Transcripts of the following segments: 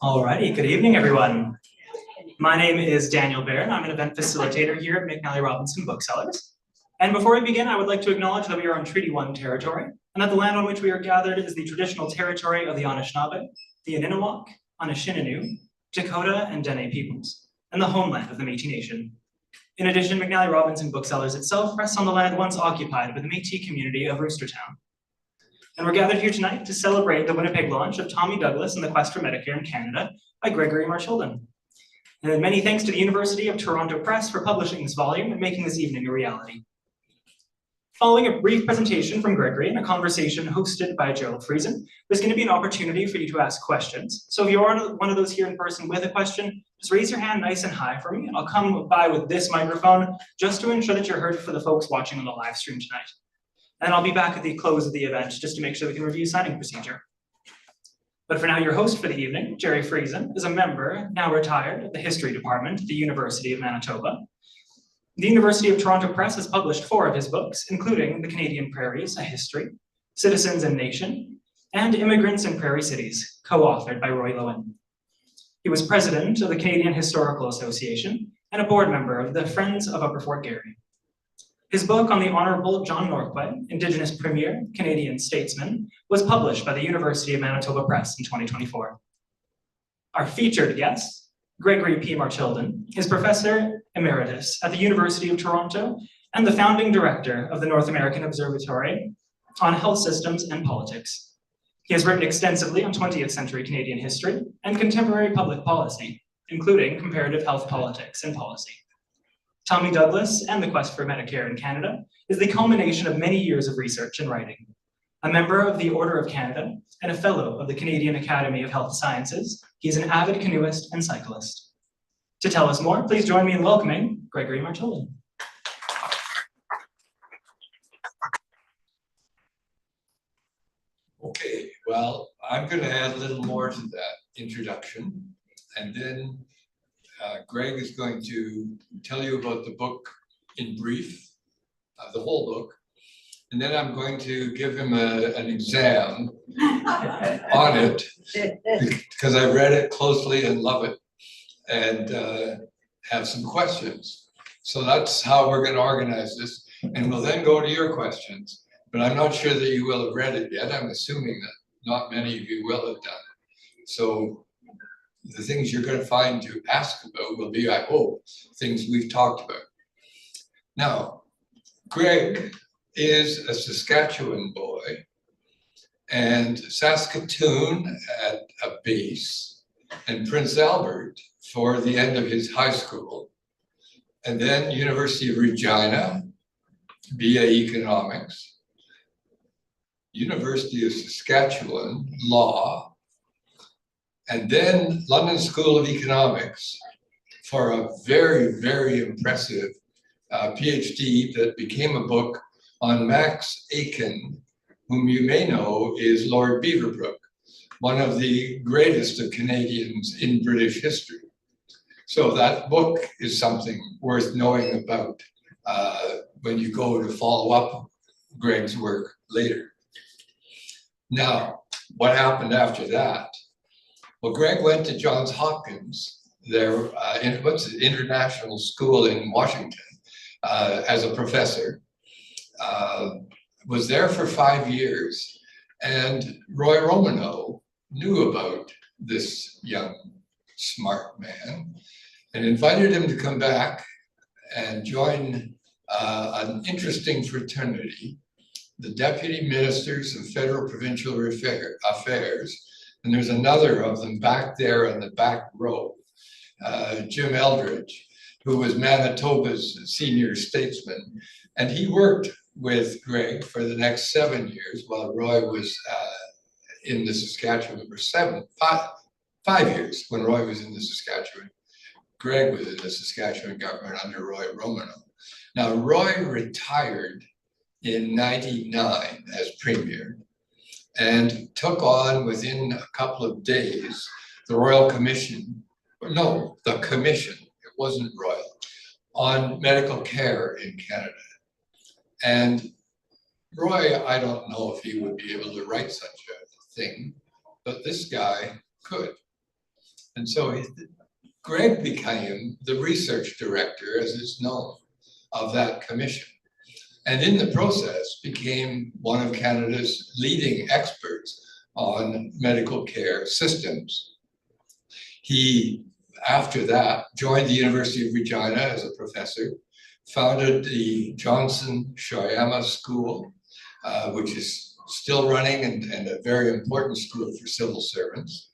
Alrighty, good evening, everyone. My name is Daniel Baird, and I'm an event facilitator here at McNally Robinson Booksellers. And before we begin, I would like to acknowledge that we are on Treaty 1 territory, and that the land on which we are gathered is the traditional territory of the Anishinaabe, the Aninawak, Anishinaabe, Dakota, and Dene peoples, and the homeland of the Métis Nation. In addition, McNally Robinson Booksellers itself rests on the land once occupied by the Métis community of Roostertown. And we're gathered here tonight to celebrate the Winnipeg launch of Tommy Douglas and the Quest for Medicare in Canada by Gregory Marchildon. And many thanks to the University of Toronto Press for publishing this volume and making this evening a reality. Following a brief presentation from Gregory and a conversation hosted by Gerald Friesen, there's going to be an opportunity for you to ask questions. So if you are one of those here in person with a question, just raise your hand nice and high for me, and I'll come by with this microphone just to ensure that you're heard for the folks watching on the live stream tonight. And I'll be back at the close of the event just to make sure we can review signing procedure. But for now, your host for the evening, Gerald Friesen, is a member, now retired, of the History Department at the University of Manitoba. The University of Toronto Press has published 4 of his books, including The Canadian Prairies, A History, Citizens and Nation, and Immigrants in Prairie Cities, co-authored by Roy Lowen. He was president of the Canadian Historical Association and a board member of the Friends of Upper Fort Garry. His book on the Honourable John Norquay, Indigenous Premier, Canadian Statesman, was published by the University of Manitoba Press in 2024. Our featured guest, Gregory P. Marchildon, is Professor Emeritus at the University of Toronto and the founding director of the North American Observatory on Health Systems and Politics. He has written extensively on 20th-century Canadian history and contemporary public policy, including comparative health politics and policy. Tommy Douglas and the Quest for Medicare in Canada is the culmination of many years of research and writing. A member of the Order of Canada and a fellow of the Canadian Academy of Health Sciences, he is an avid canoeist and cyclist. To tell us more, please join me in welcoming Gregory Marchildon. Okay, well, I'm going to add a little more to that introduction, and then Greg is going to tell you about the book in brief, the whole book, and then I'm going to give him an exam on it because I read it closely and love it, and have some questions. So that's how we're going to organize this, and we'll then go to your questions. But I'm not sure that you will have read it yet. I'm assuming that not many of you will have done it. So the things you're going to find to ask about will be, I hope, things we've talked about. Now, Greg is a Saskatchewan boy, and Saskatoon at a base, and Prince Albert for the end of his high school, and then University of Regina, BA Economics, University of Saskatchewan, Law, and then London School of Economics for a very, very impressive PhD that became a book on Max Aiken, whom you may know is Lord Beaverbrook, one of the greatest of Canadians in British history. So that book is something worth knowing about when you go to follow up Greg's work later. Now, what happened after that? Well, Greg went to Johns Hopkins, their international school in Washington, as a professor. Was there for 5 years, and Roy Romano knew about this young, smart man and invited him to come back and join an interesting fraternity, the Deputy Ministers of Federal Provincial Affairs, and there's another of them back there in the back row, Jim Eldridge, who was Manitoba's senior statesman, and he worked with Greg for the next 7 years while Roy was in the Saskatchewan, or 5 years when Roy was in the Saskatchewan. Greg was in the Saskatchewan government under Roy Romano. Now, Roy retired in '99 as premier and took on within a couple of days the Royal Commission, no, the Commission, it wasn't Royal, on medical care in Canada. And Roy, I don't know if he would be able to write such a thing, but this guy could. And so Greg became the research director, as is known, of that commission. And in the process became one of Canada's leading experts on medical care systems. He, after that, joined the University of Regina as a professor, founded the Johnson Shoyama School, which is still running and a very important school for civil servants.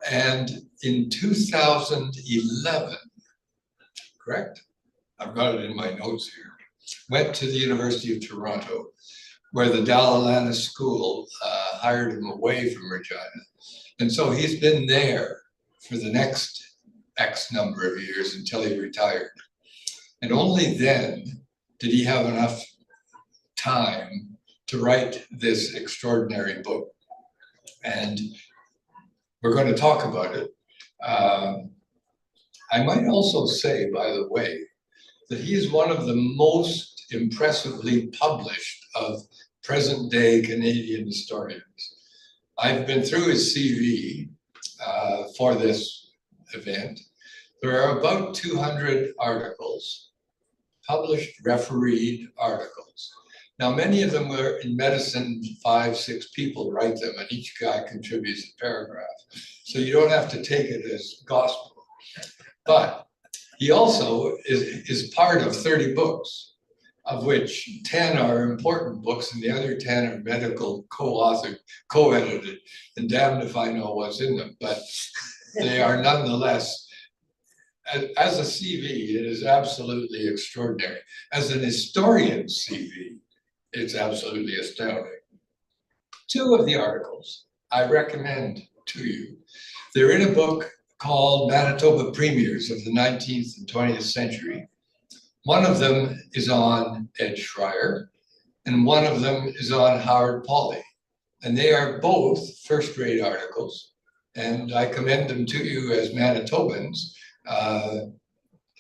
And in 2011, correct? I've got it in my notes here, went to the University of Toronto, where the Dalalana School hired him away from Regina. And so he's been there for the next X number of years until he retired. And only then did he have enough time to write this extraordinary book. And we're going to talk about it. I might also say, by the way, that he is one of the most impressively published of present-day Canadian historians. I've been through his CV for this event. There are about 200 articles, published, refereed articles. Now, many of them were in medicine, 5, 6 people write them, and each guy contributes a paragraph. So you don't have to take it as gospel. But he also is part of 30 books, of which 10 are important books and the other 10 are medical co-authored, co-edited, and damned if I know what's in them, but they are nonetheless, as a CV, it is absolutely extraordinary. As an historian's CV, it's absolutely astounding. 2 of the articles I recommend to you. They're in a book called Manitoba Premiers of the 19th and 20th century. One of them is on Ed Schreier, and one of them is on Howard Pawley. And they are both first-rate articles, and I commend them to you as Manitobans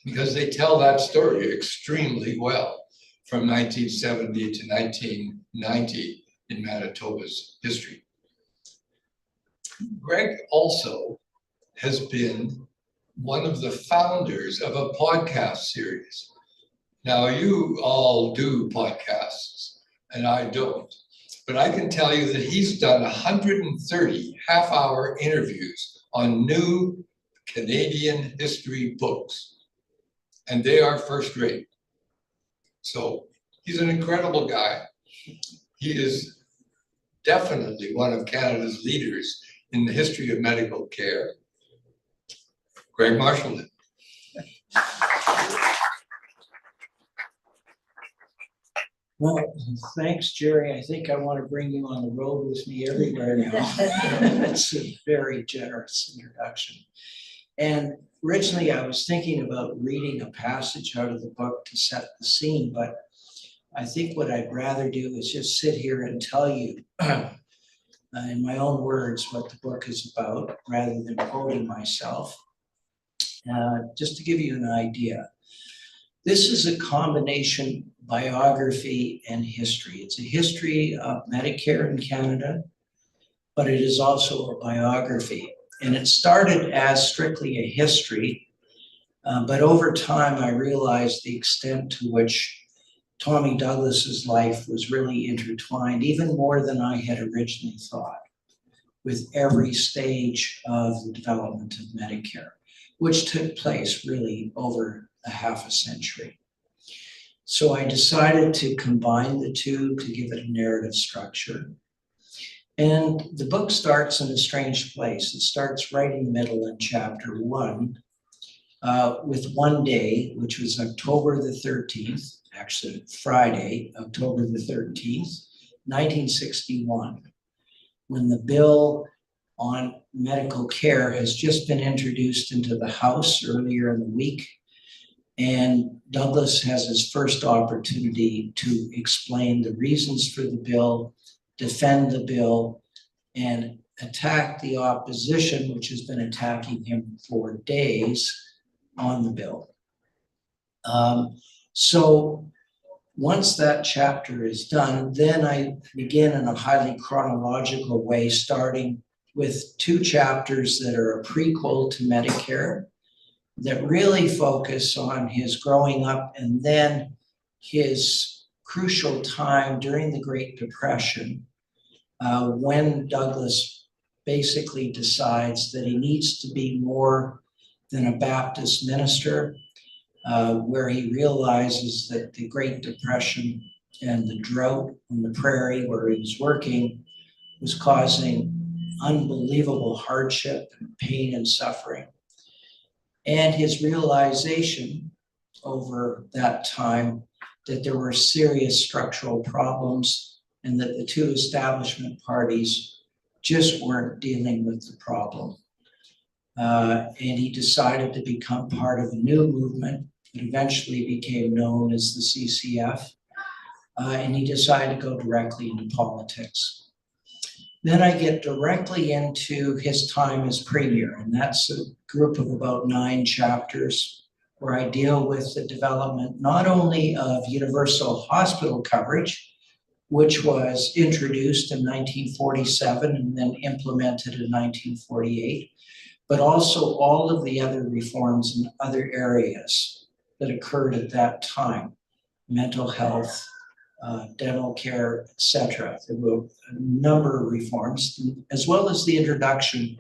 because they tell that story extremely well from 1970 to 1990 in Manitoba's history. Greg also has been one of the founders of a podcast series. Now, you all do podcasts, and I don't, but I can tell you that he's done 130 half-hour interviews on new Canadian history books, and they are first-rate. So he's an incredible guy. He is definitely one of Canada's leaders in the history of medical care. Greg Marchildon. Well, thanks, Jerry. I think I want to bring you on the road with me everywhere now. That's a very generous introduction. And originally I was thinking about reading a passage out of the book to set the scene, but I think what I'd rather do is just sit here and tell you in my own words what the book is about, rather than quoting myself. Just to give you an idea. This is a combination biography and history. It's a history of Medicare in Canada, but it is also a biography. And it started as strictly a history, but over time I realized the extent to which Tommy Douglas's life was really intertwined, even more than I had originally thought, with every stage of the development of Medicare, which took place really over a half a century. So I decided to combine the two to give it a narrative structure. And the book starts in a strange place. It starts right in the middle in chapter 1 with one day, which was October the 13th, actually Friday, October the 13th, 1961, when the bill on medical care has just been introduced into the House earlier in the week. And Douglas has his first opportunity to explain the reasons for the bill, defend the bill, and attack the opposition, which has been attacking him for days on the bill. So once that chapter is done, then I begin in a highly chronological way, starting with 2 chapters that are a prequel to Medicare that really focus on his growing up and then his crucial time during the Great Depression, when Douglas basically decides that he needs to be more than a Baptist minister, where he realizes that the Great Depression and the drought on the prairie where he was working was causing unbelievable hardship and pain and suffering. And his realization over that time that there were serious structural problems and that the 2 establishment parties just weren't dealing with the problem. And he decided to become part of a new movement that eventually became known as the CCF. And he decided to go directly into politics. Then I get directly into his time as premier, and that's a group of about 9 chapters where I deal with the development not only of universal hospital coverage, which was introduced in 1947 and then implemented in 1948, but also all of the other reforms in other areas that occurred at that time: mental health, dental care, etc. There were a number of reforms, as well as the introduction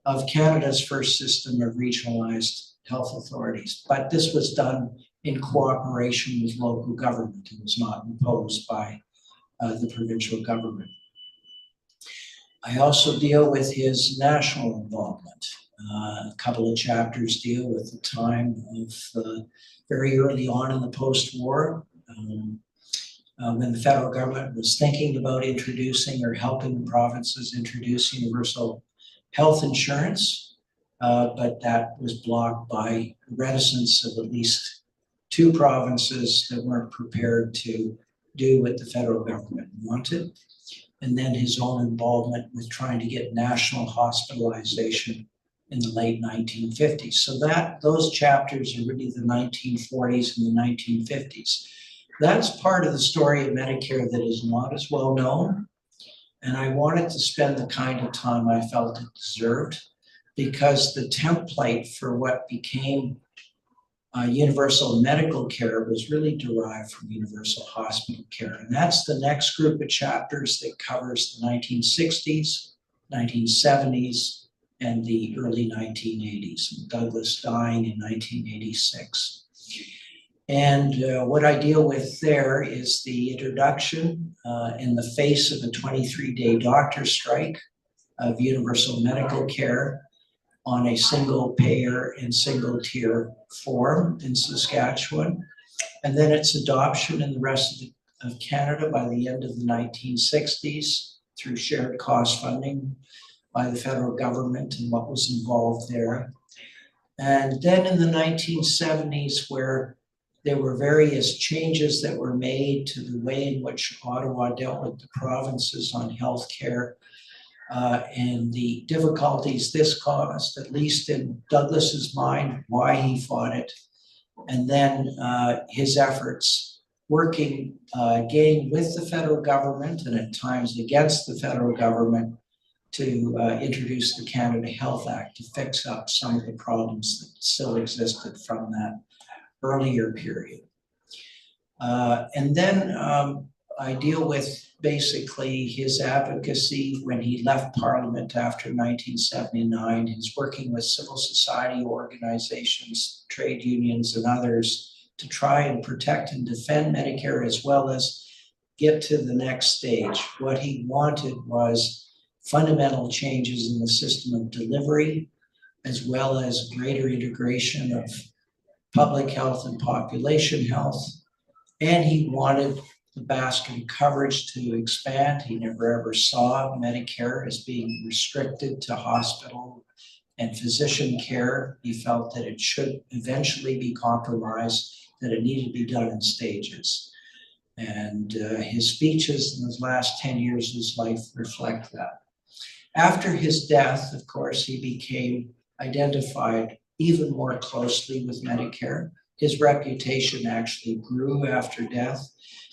of Canada's first system of regionalized health authorities. But this was done in cooperation with local government. It was not imposed by the provincial government. I also deal with his national involvement. A couple of chapters deal with the time of very early on in the post-war, when the federal government was thinking about introducing or helping the provinces introduce universal health insurance, but that was blocked by reticence of at least 2 provinces that weren't prepared to do what the federal government wanted. And then his own involvement with trying to get national hospitalization in the late 1950s. So those chapters are really the 1940s and the 1950s. That's part of the story of Medicare that is not as well known. And I wanted to spend the kind of time I felt it deserved, because the template for what became universal medical care was really derived from universal hospital care. And that's the next group of chapters that covers the 1960s, 1970s, and the early 1980s, Douglas dying in 1986. And what I deal with there is the introduction in the face of a 23-day doctor strike of universal medical care on a single payer and single tier form in Saskatchewan. And then its adoption in the rest of Canada by the end of the 1960s through shared cost funding by the federal government and what was involved there. And then in the 1970s, where there were various changes that were made to the way in which Ottawa dealt with the provinces on healthcare, and the difficulties this caused, at least in Douglas's mind, why he fought it, and then his efforts working again with the federal government and at times against the federal government to introduce the Canada Health Act to fix up some of the problems that still existed from that earlier period. And then I deal with basically his advocacy when he left Parliament after 1979. He's working with civil society organizations, trade unions, and others to try and protect and defend Medicare, as well as get to the next stage. What he wanted was fundamental changes in the system of delivery, as well as greater integration of public health and population health. And he wanted the basket of coverage to expand. He never ever saw Medicare as being restricted to hospital and physician care. He felt that it should eventually be compromised, that it needed to be done in stages. And his speeches in the last 10 years of his life reflect that. After his death, of course, he became identified even more closely with Medicare. His reputation actually grew after death,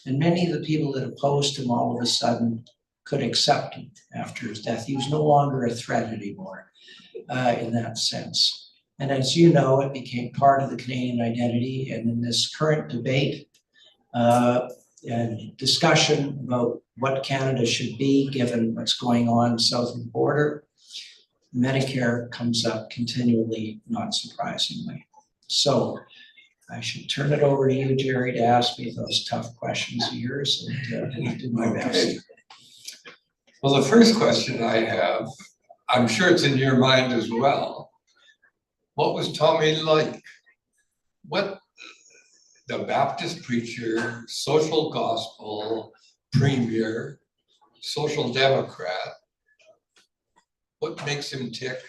and many of the people that opposed him all of a sudden could accept him after his death. He was no longer a threat anymore in that sense. And as you know, it became part of the Canadian identity, and in this current debate and discussion about what Canada should be given what's going on south of the border, Medicare comes up continually, not surprisingly. So I should turn it over to you, Jerry, to ask me those tough questions of yours, and I'll do my best. Well, the first question I have, I'm sure it's in your mind as well. What was Tommy like? What the Baptist preacher, social gospel, premier, social democrat, what makes him tick?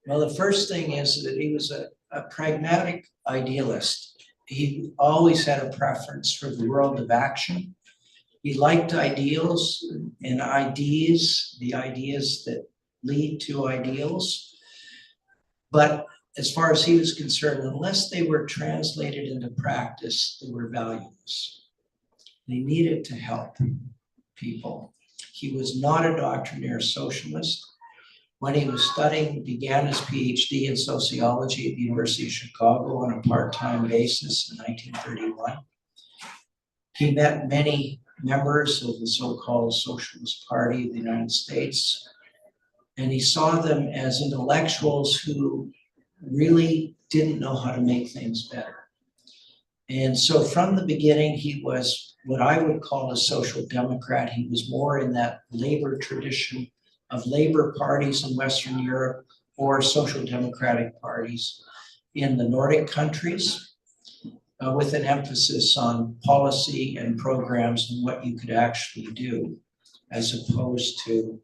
Well, the first thing is that he was a pragmatic idealist. He always had a preference for the world of action. He liked ideals and ideas, the ideas that lead to ideals. But as far as he was concerned, unless they were translated into practice, they were valueless. They needed to help people. He was not a doctrinaire socialist. When he was studying, began his PhD in sociology at the University of Chicago on a part-time basis in 1931. He met many members of the so-called Socialist Party of the United States, and he saw them as intellectuals who really didn't know how to make things better. And so from the beginning, he was what I would call a social democrat. He was more in that labor tradition of labor parties in Western Europe or social democratic parties in the Nordic countries, with an emphasis on policy and programs and what you could actually do, as opposed to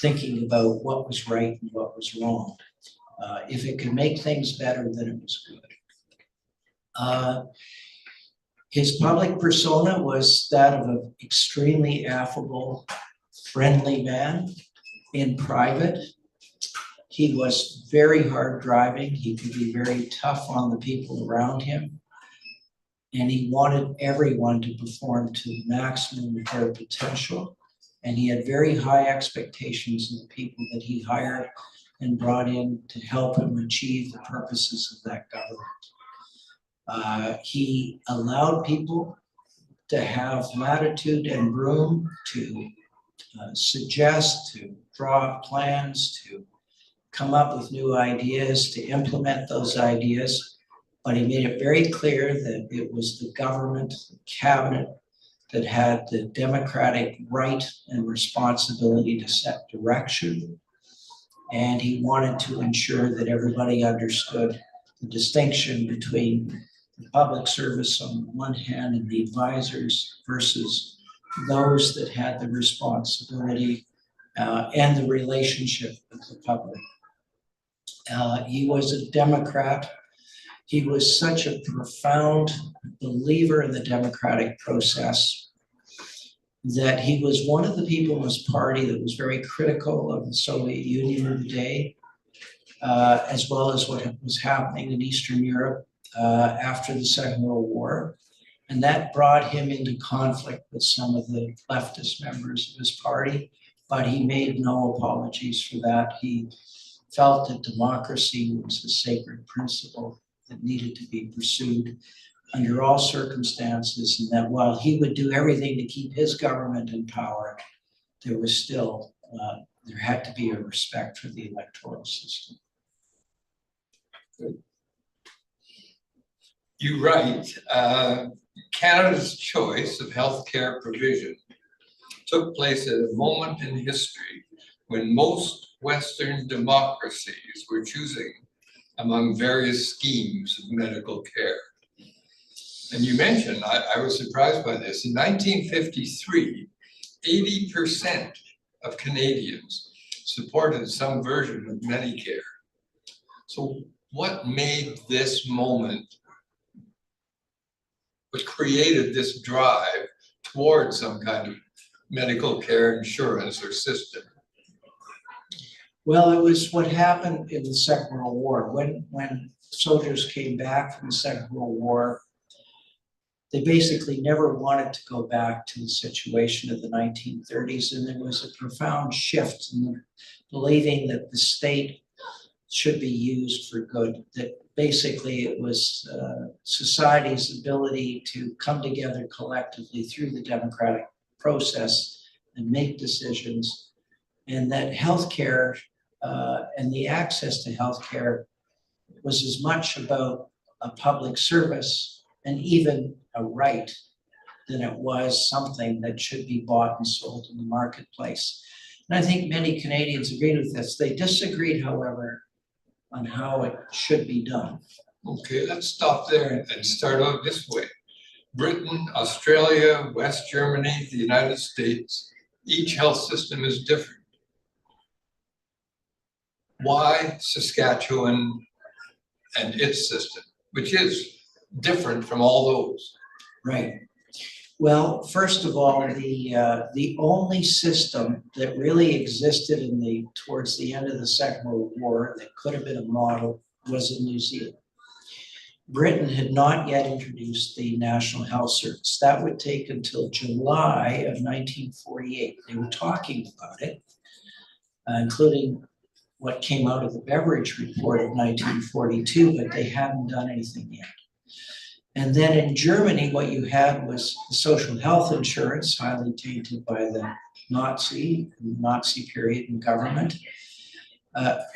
thinking about what was right and what was wrong. If it could make things better, then it was good. His public persona was that of an extremely affable, friendly man. In private, he was very hard driving. He could be very tough on the people around him. And he wanted everyone to perform to the maximum of their potential. And he had very high expectations of the people that he hired and brought in to help him achieve the purposes of that government. He allowed people to have latitude and room to suggest, to draw up plans, to come up with new ideas, to implement those ideas. But he made it very clear that it was the government, the cabinet, that had the democratic right and responsibility to set direction. And he wanted to ensure that everybody understood the distinction between the public service on the one hand and the advisors versus those that had the responsibility and the relationship with the public. He was a Democrat. He was such a profound believer in the democratic process that he was one of the people in his party that was very critical of the Soviet Union of the day, as well as what was happening in Eastern Europe after the Second World War. And that brought him into conflict with some of the leftist members of his party, but he made no apologies for that. He felt that democracy was a sacred principle that needed to be pursued under all circumstances, and that while he would do everything to keep his government in power, there was still, there had to be a respect for the electoral system. You write, Canada's choice of healthcare provision took place at a moment in history when most Western democracies were choosing among various schemes of medical care. And you mentioned, I was surprised by this, in 1953, 80% of Canadians supported some version of Medicare. So what made this moment, what created this drive towards some kind of medical care insurance or system? Well, it was what happened in the Second World War. When soldiers came back from the Second World War, they basically never wanted to go back to the situation of the 1930s, and there was a profound shift in believing that the state should be used for good, that basically it was society's ability to come together collectively through the democratic process and make decisions, and that healthcare and the access to healthcare was as much about a public service and even a right than it was something that should be bought and sold in the marketplace. And I think many Canadians agreed with this. They disagreed, however, on how it should be done. Okay, let's stop there and start out this way. Britain, Australia, West Germany, the United States, each health system is different. Why Saskatchewan and its system, which is different from all those? Right. Well, first of all, the only system that really existed towards the end of the Second World War that could have been a model was in New Zealand. Britain had not yet introduced the National Health Service. That would take until July of 1948. They were talking about it, including what came out of the Beveridge Report of 1942, but they hadn't done anything yet. And then in Germany, what you had was the social health insurance, highly tainted by the Nazi period in government.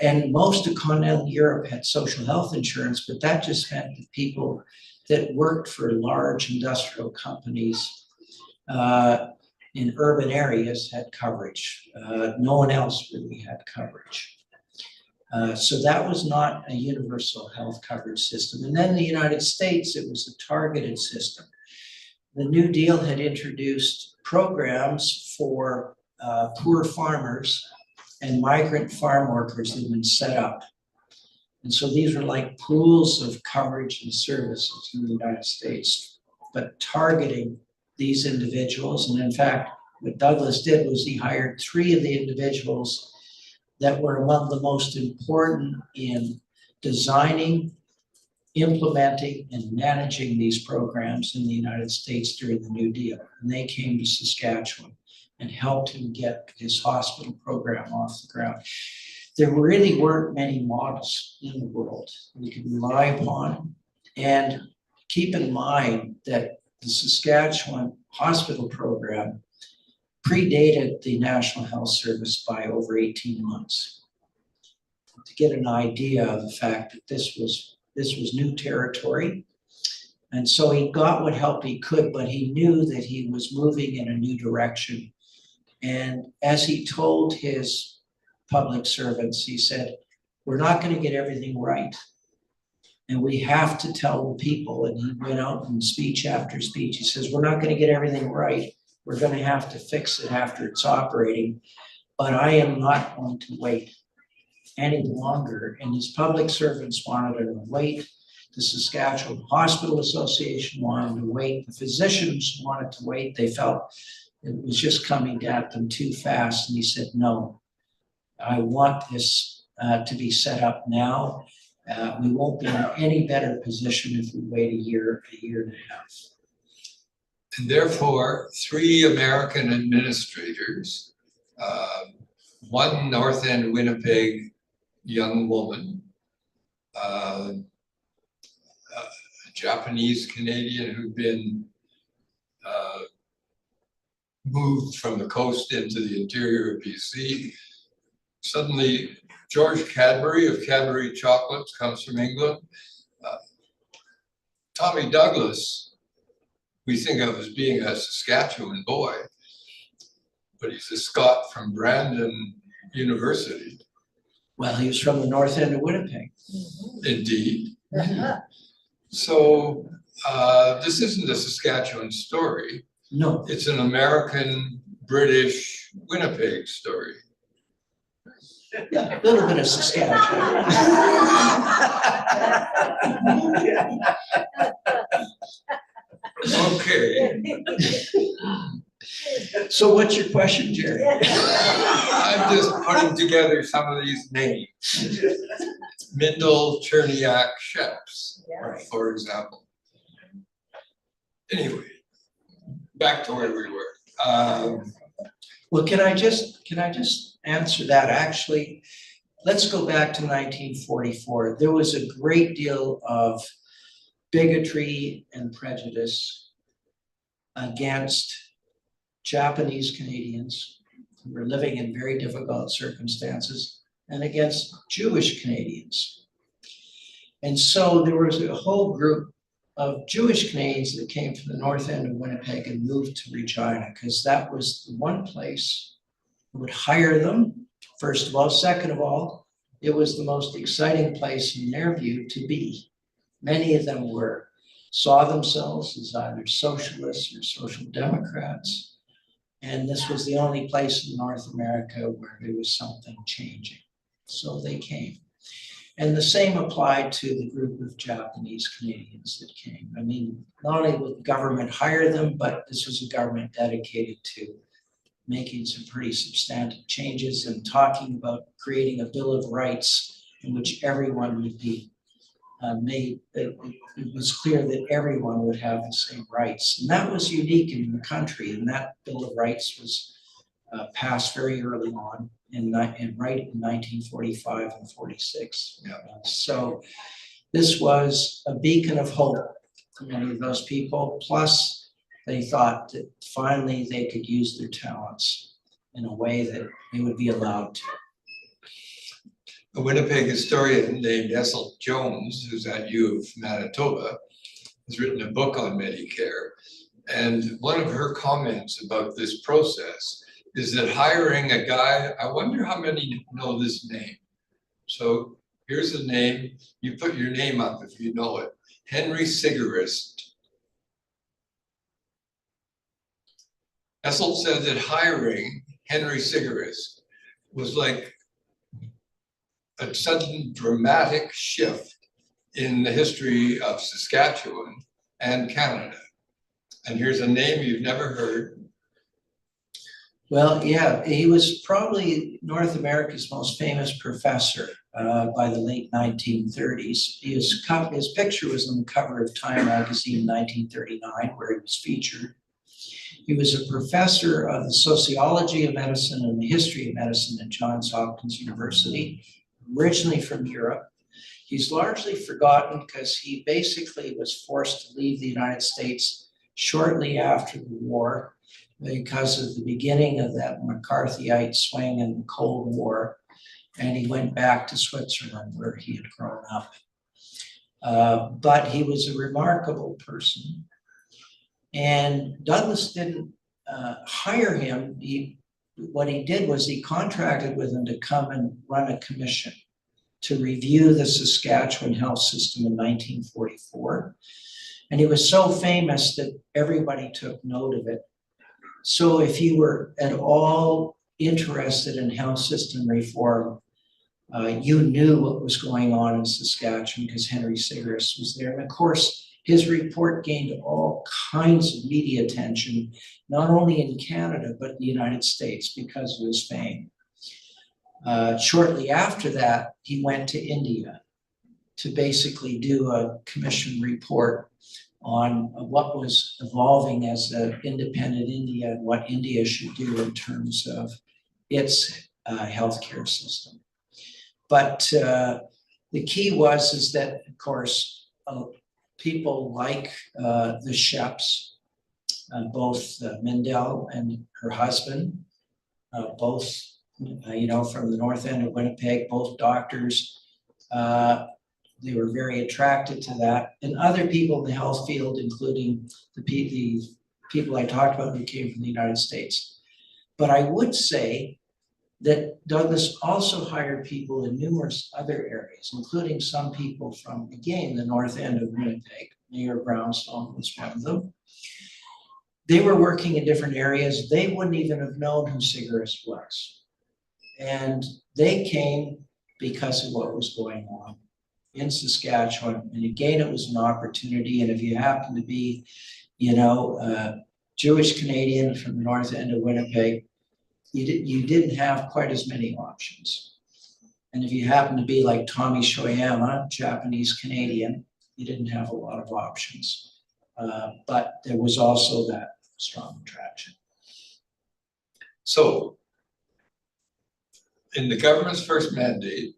And most of continental Europe had social health insurance, but that just meant that people that worked for large industrial companies in urban areas had coverage. No one else really had coverage. So that was not a universal health coverage system. And then in the United States, it was a targeted system. The New Deal had introduced programs for poor farmers and migrant farm workers that had been set up. And so these were like pools of coverage and services in the United States, but targeting these individuals. And in fact, what Douglas did was he hired 3 of the individuals that were among the most important in designing, implementing, and managing these programs in the United States during the New Deal. And they came to Saskatchewan and helped him get his hospital program off the ground. There really weren't many models in the world we could rely upon. And keep in mind that the Saskatchewan hospital program predated the National Health Service by over 18 months. To get an idea of the fact that this was new territory. And so he got what help he could, but he knew that he was moving in a new direction. And as he told his public servants, he said, we're not going to get everything right. And we have to tell the people, and he went out in speech after speech, he says, we're not going to get everything right. We're going to have to fix it after it's operating, but I am not going to wait any longer. And his public servants wanted him to wait. The Saskatchewan Hospital Association wanted to wait. The physicians wanted to wait. They felt it was just coming at them too fast. And he said, no, I want this to be set up now. We won't be in any better position if we wait a year and a half. And therefore, 3 American administrators, 1 North End Winnipeg young woman, a Japanese Canadian who'd been moved from the coast into the interior of BC. Suddenly, George Cadbury of Cadbury Chocolates comes from England. Tommy Douglas, we think of as being a Saskatchewan boy, but he's a Scot from Brandon University. Well, he was from the North End of Winnipeg. Indeed. So this isn't a Saskatchewan story. No. It's an American, British, Winnipeg story. Yeah, a little bit of Saskatchewan. Okay, So what's your question, Jerry? I'm just putting together some of these names. Mindel, Cherniak, Sheps, for example. Anyway, back to where we were. Well, can I just answer that? Actually, let's go back to 1944. There was a great deal of bigotry and prejudice against Japanese Canadians who were living in very difficult circumstances and against Jewish Canadians. And so there was a whole group of Jewish Canadians that came from the north end of Winnipeg and moved to Regina because that was the one place that would hire them, first of all. Second of all, it was the most exciting place in their view to be. Many of them saw themselves as either socialists or social democrats. And this was the only place in North America where there was something changing. So they came. And the same applied to the group of Japanese Canadians that came. I mean, not only would the government hire them, but this was a government dedicated to making some pretty substantive changes and talking about creating a Bill of Rights in which everyone would be made. It was clear that everyone would have the same rights. And that was unique in the country. And that Bill of Rights was passed very early on in 1945 and 46. Yeah. So this was a beacon of hope for many of those people. Plus, they thought that finally they could use their talents in a way that they would be allowed to. A Winnipeg historian named Ethel Jones, who's at U of Manitoba, has written a book on Medicare. And one of her comments about this process is that hiring a guy, I wonder how many know this name. So here's a name, you put your name up if you know it. Henry Cyclist. Ethel said that hiring Henry Cyclist was like a sudden dramatic shift in the history of Saskatchewan and Canada. And here's a name you've never heard. Well, yeah, he was probably North America's most famous professor by the late 1930s. His picture was on the cover of Time magazine in 1939, where he was featured. He was a professor of the sociology of medicine and the history of medicine at Johns Hopkins University, originally from Europe. He's largely forgotten because he basically was forced to leave the United States shortly after the war because of the beginning of that McCarthyite swing in the Cold War. And he went back to Switzerland where he had grown up. But he was a remarkable person. And Douglas didn't hire him. What he did was he contracted with him to come and run a commission to review the Saskatchewan health system in 1944. And he was so famous that everybody took note of it. So if you were at all interested in health system reform, you knew what was going on in Saskatchewan because Henry Cyclist was there. And of course, his report gained all kinds of media attention, not only in Canada, but in the United States because of his fame. Shortly after that, he went to India to basically do a commission report on what was evolving as an independent India and what India should do in terms of its healthcare system. But the key is that, of course, people like the Sheps, both Mindel and her husband, both from the north end of Winnipeg, both doctors, they were very attracted to that. And other people in the health field, including the people I talked about who came from the United States. But I would say that Douglas also hired people in numerous other areas, including some people from, again, the north end of Winnipeg. Mayor Brownstone was one of them. They were working in different areas. They wouldn't even have known who Cyclist was. And they came because of what was going on in Saskatchewan. And again, it was an opportunity. And if you happen to be, Jewish Canadian from the north end of Winnipeg, you didn't have quite as many options. And if you happen to be like Tommy Shoyama, Japanese Canadian, you didn't have a lot of options. But there was also that strong attraction. So, in the government's first mandate,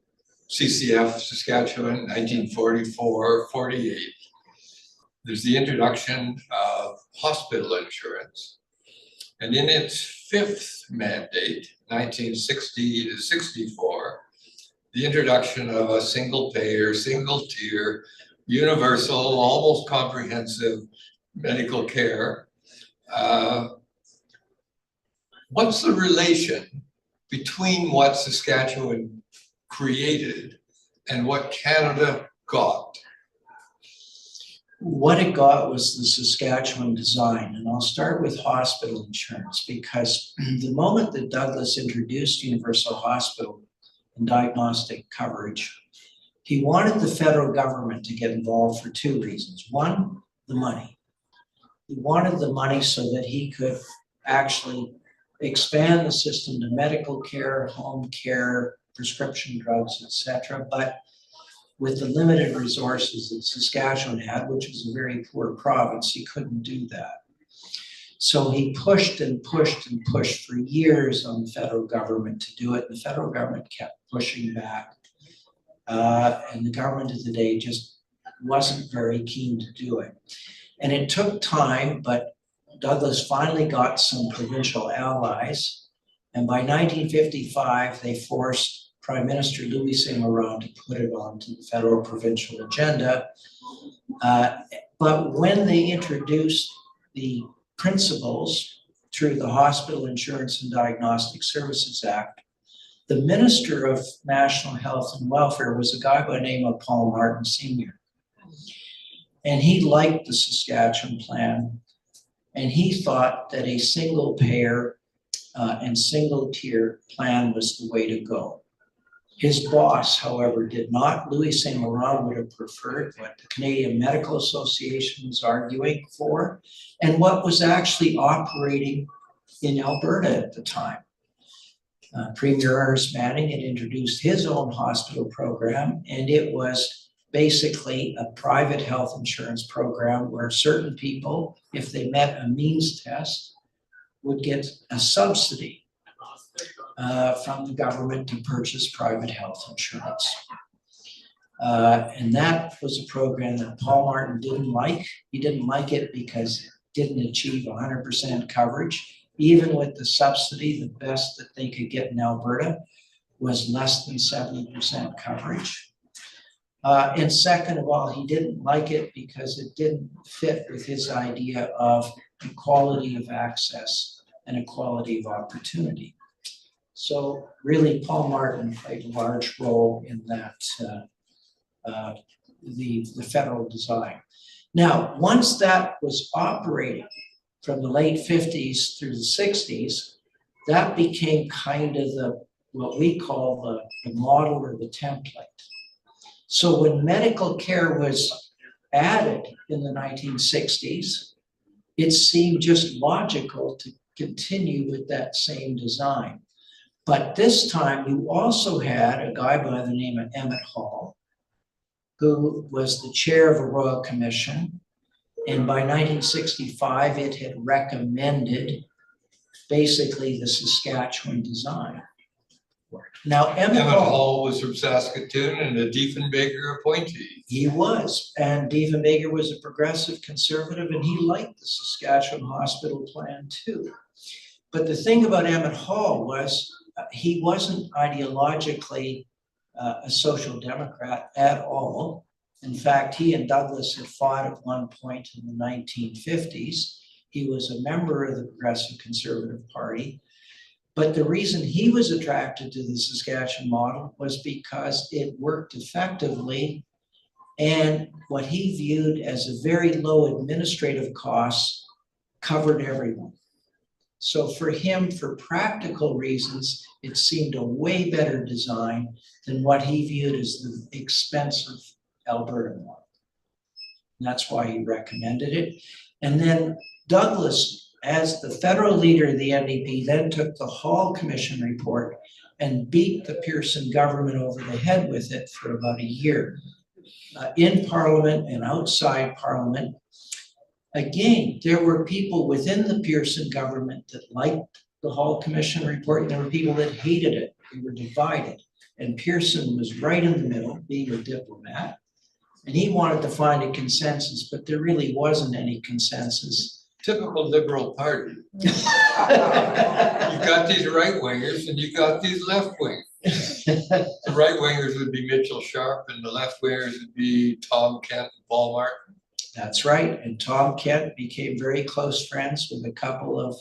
CCF, Saskatchewan, 1944-48, there's the introduction of hospital insurance. And in its fifth mandate, 1960-64, the introduction of a single payer, single tier, universal, almost comprehensive medical care. What's the relation between what Saskatchewan created and what Canada got? What it got was the Saskatchewan design. And I'll start with hospital insurance, because the moment that Douglas introduced universal hospital and diagnostic coverage, he wanted the federal government to get involved for two reasons. One, the money. He wanted the money so that he could actually expand the system to medical care, home care, prescription drugs, etc. But with the limited resources that Saskatchewan had, which was a very poor province, he couldn't do that. So he pushed and pushed and pushed for years on the federal government to do it. The federal government kept pushing back. And the government of the day just wasn't very keen to do it. And it took time, but Douglas finally got some provincial allies. And by 1955, they forced Prime Minister Louis St. Laurent to put it onto the federal provincial agenda. But when they introduced the principles through the Hospital Insurance and Diagnostic Services Act, the Minister of National Health and Welfare was a guy by the name of Paul Martin Sr. And he liked the Saskatchewan plan, and he thought that a single payer and single tier plan was the way to go. His boss, however, did not. Louis St. Laurent would have preferred what the Canadian Medical Association was arguing for, and what was actually operating in Alberta at the time. Premier Ernest Manning had introduced his own hospital program, and it was basically a private health insurance program where certain people, if they met a means test, would get a subsidy from the government to purchase private health insurance. And that was a program that Paul Martin didn't like. He didn't like it because it didn't achieve 100% coverage. Even with the subsidy, the best that they could get in Alberta was less than 70% coverage. And second of all, he didn't like it because it didn't fit with his idea of equality of access and equality of opportunity. So really, Paul Martin played a large role in that, the federal design. Now, once that was operating from the late 50s through the 60s, that became kind of what we call the model or the template. So when medical care was added in the 1960s, it seemed just logical to continue with that same design. But this time you also had a guy by the name of Emmett Hall, who was the chair of a royal commission. And by 1965, it had recommended basically the Saskatchewan design. Now, Emmett Hall was from Saskatoon and a Diefenbaker appointee. He was, and Diefenbaker was a progressive conservative, and he liked the Saskatchewan hospital plan too. But the thing about Emmett Hall was he wasn't ideologically a social democrat at all. In fact, he and Douglas had fought at one point in the 1950s. He was a member of the Progressive Conservative Party. But the reason he was attracted to the Saskatchewan model was because it worked effectively, and what he viewed as a very low administrative cost covered everyone. So for him, for practical reasons, it seemed a way better design than what he viewed as the expensive Alberta model. And that's why he recommended it. And then Douglas, as the federal leader of the NDP, then took the Hall Commission report and beat the Pearson government over the head with it for about a year, in Parliament and outside Parliament. Again, there were people within the Pearson government that liked the Hall Commission report, and there were people that hated it. They were divided. And Pearson was right in the middle, being a diplomat. And he wanted to find a consensus, but there really wasn't any consensus. Typical Liberal Party. You got these right-wingers and you got these left-wingers. The right-wingers would be Mitchell Sharp and the left-wingers would be Tom Kent and Paul Martin. That's right, and Tom Kent became very close friends with a couple of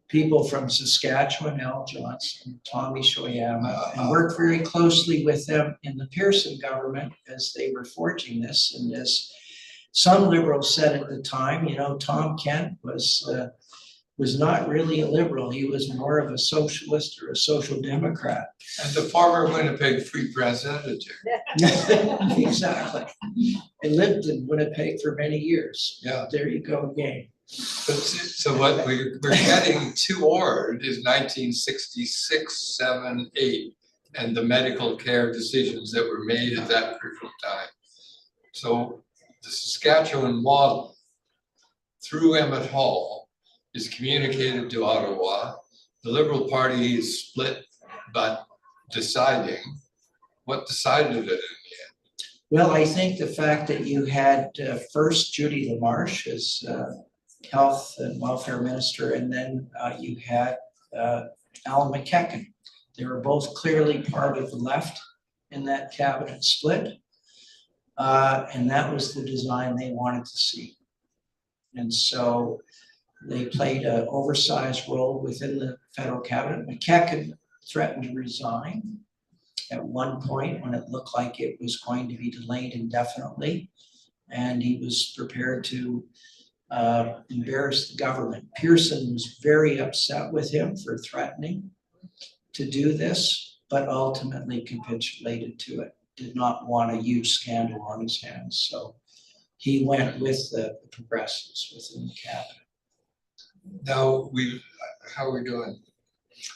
people from Saskatchewan, Al Johnson, Tommy Shoyama, and worked very closely with them in the Pearson government as they were forging this. And as some liberals said at the time, you know, Tom Kent was not really a liberal. He was more of a socialist or a social democrat. And the former Winnipeg Free Press editor. Exactly. And lived in Winnipeg for many years. Yeah. There you go again. So what we're getting toward is 1966, 7, 8, and the medical care decisions that were made at that crucial time. So the Saskatchewan model through Emmett Hall is communicated to Ottawa. The Liberal Party is split, but deciding. What decided it in the end? Well, I think the fact that you had first Judy LaMarche as health and welfare minister, and then you had Alan McKechnie. They were both clearly part of the left in that cabinet split. And that was the design they wanted to see. And so they played an oversized role within the federal cabinet. McKechnie threatened to resign at one point when it looked like it was going to be delayed indefinitely. And he was prepared to embarrass the government. Pearson was very upset with him for threatening to do this, but ultimately capitulated to it. Did not want a huge scandal on his hands. So he went with the progressives within the cabinet. Now, how are we doing?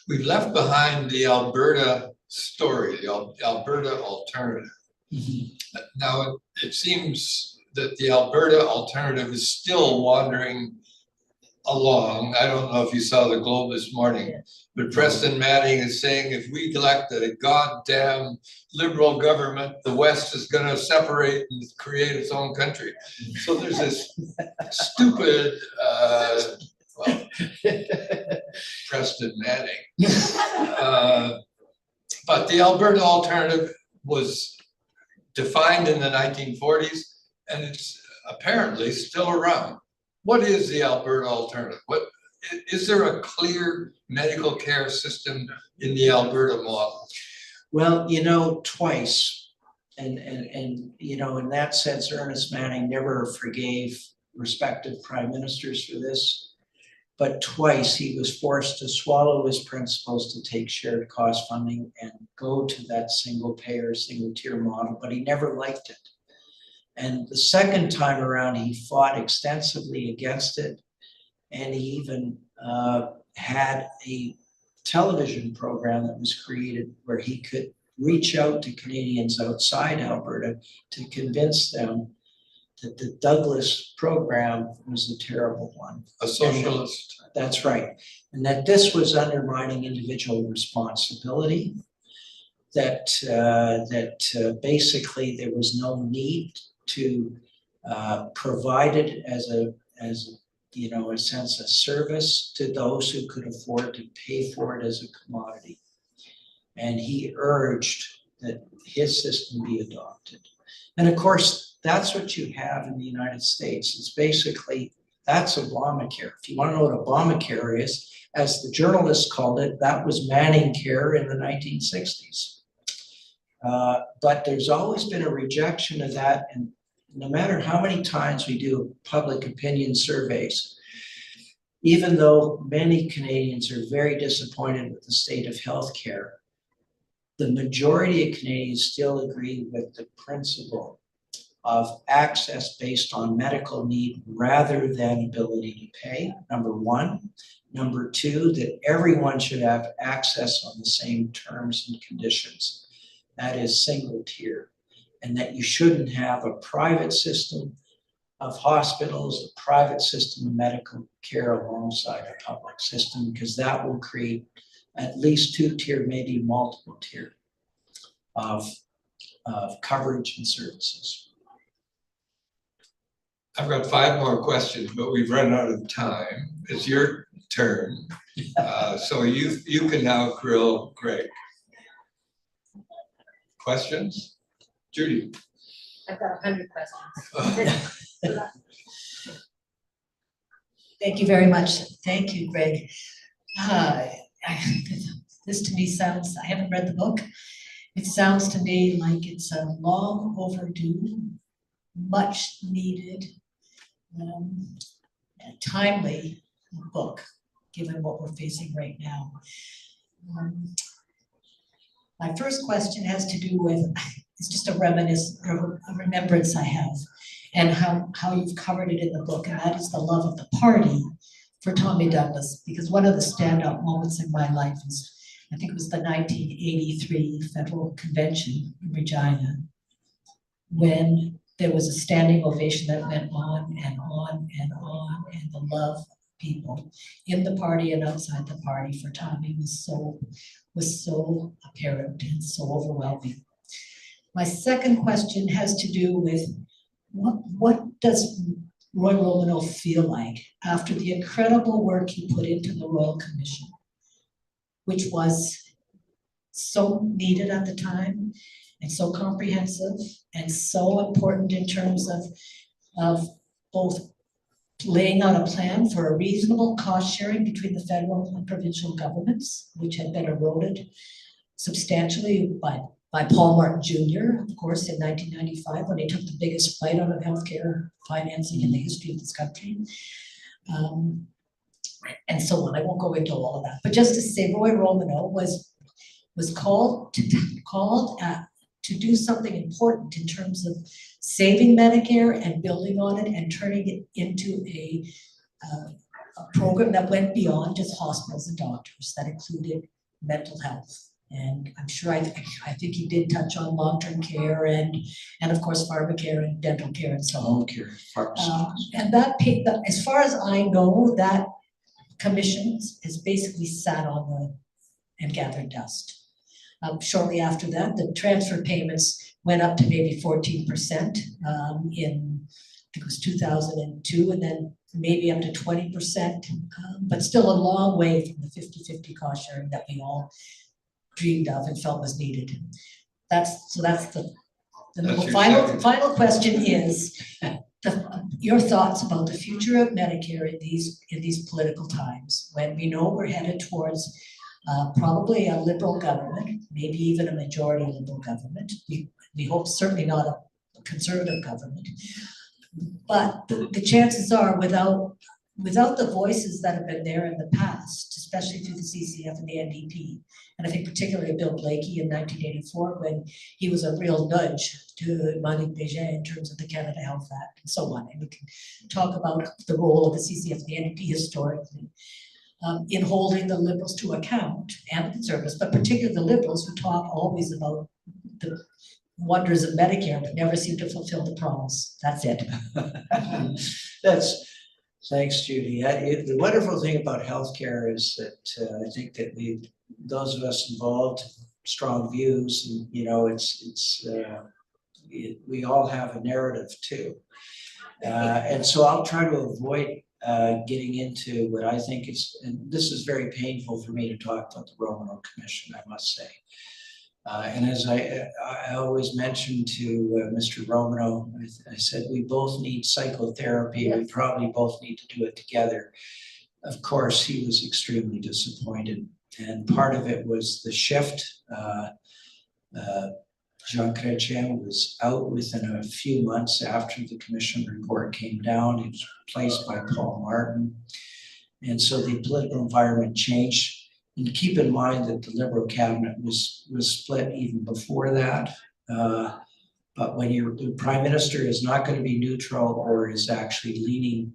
We've left behind the Alberta story, the Alberta alternative. Mm-hmm. Now, it seems that the Alberta alternative is still wandering along. I don't know if you saw the Globe this morning, but Preston Manning is saying if we elect a goddamn Liberal government, the West is going to separate and create its own country. So there's this stupid, Preston Manning. But the Alberta alternative was defined in the 1940s, and it's apparently still around. What is the Alberta alternative? Is there a clear medical care system in the Alberta model? Well, you know, twice, and you know, in that sense, Ernest Manning never forgave respective prime ministers for this. But twice he was forced to swallow his principles to take shared cost funding and go to that single payer, single tier model, but he never liked it. And the second time around, he fought extensively against it. And he even had a television program that was created where he could reach out to Canadians outside Alberta to convince them that the Douglas program was a terrible one. A socialist. That's right. And that this was undermining individual responsibility, that basically there was no need to provide it as a you know, a sense of service to those who could afford to pay for it as a commodity. And he urged that his system be adopted. And of course, that's what you have in the United States. It's basically, that's Obamacare. If you want to know what Obamacare is, as the journalists called it, that was Manning care in the 1960s. But there's always been a rejection of that. And no matter how many times we do public opinion surveys, even though many Canadians are very disappointed with the state of healthcare, the majority of Canadians still agree with the principle of access based on medical need rather than ability to pay, number one. Number two, that everyone should have access on the same terms and conditions. That is single tier. And that you shouldn't have a private system of hospitals, a private system of medical care alongside a public system, because that will create at least two-tier, maybe multiple tier of coverage and services. I've got 5 more questions, but we've run out of time. It's your turn. So you can now grill Greg. Questions? Judy? I've got 100 questions. Thank you very much. Thank you, Greg. This to me sounds, I haven't read the book. It sounds to me like it's a long overdue, much needed, timely book, given what we're facing right now. My first question has to do with, it's just a remembrance I have, and how you've covered it in the book, and that is the love of the party for Tommy Douglas, because one of the standout moments in my life is, I think it was the 1983 Federal Convention in Regina, when there was a standing ovation that went on and on and on, and the love of people in the party and outside the party for Tommy was so apparent and so overwhelming. My second question has to do with what does Roy Romanow feel like after the incredible work he put into the Royal Commission, which was so needed at the time and so comprehensive and so important in terms of both laying out a plan for a reasonable cost sharing between the federal and provincial governments, which had been eroded substantially by Paul Martin Jr., of course, in 1995, when he took the biggest bite out of healthcare financing in the history of this country, and so on. I won't go into all of that, but just to say, Roy Romanow was called to do something important in terms of saving Medicare and building on it and turning it into a program that went beyond just hospitals and doctors, that included mental health. And I'm sure, I think he did touch on long-term care and of course pharmacare and dental care and so on. Home care, And that, as far as I know, that commission has basically sat on and gathered dust. Shortly after that, the transfer payments went up to maybe 14% in, I think it was 2002, and then maybe up to 20%, but still a long way from the 50-50 cost sharing that we all dreamed of and felt was needed. That's the final question is your thoughts about the future of Medicare in these political times, when we know we're headed towards probably a liberal government, maybe even a majority liberal government. We hope certainly not a conservative government, but the chances are, without the voices that have been there in the past, especially through the CCF and the NDP, and I think particularly Bill Blakey in 1984, when he was a real nudge to Monique Bégin in terms of the Canada Health Act and so on. And we can talk about the role of the CCF and the NDP historically in holding the Liberals to account, and the Conservatives, but particularly the Liberals, who talk always about the wonders of Medicare, but never seem to fulfill the promise. That's it. Thanks, Judy. The wonderful thing about healthcare is that I think that those of us involved, strong views, and we all have a narrative too. And so I'll try to avoid getting into what I think is, and this is very painful for me to talk about the Romanow Commission, I must say. And as I always mentioned to Mr. Romanow, I said, we both need psychotherapy. Yes. We probably both need to do it together. Of course, he was extremely disappointed. And part of it was the shift. Jean Chrétien was out within a few months after the commission report came down. He was replaced by Paul Martin. And so the political environment changed. And keep in mind that the Liberal cabinet was split even before that. But when the prime minister is not going to be neutral or is actually leaning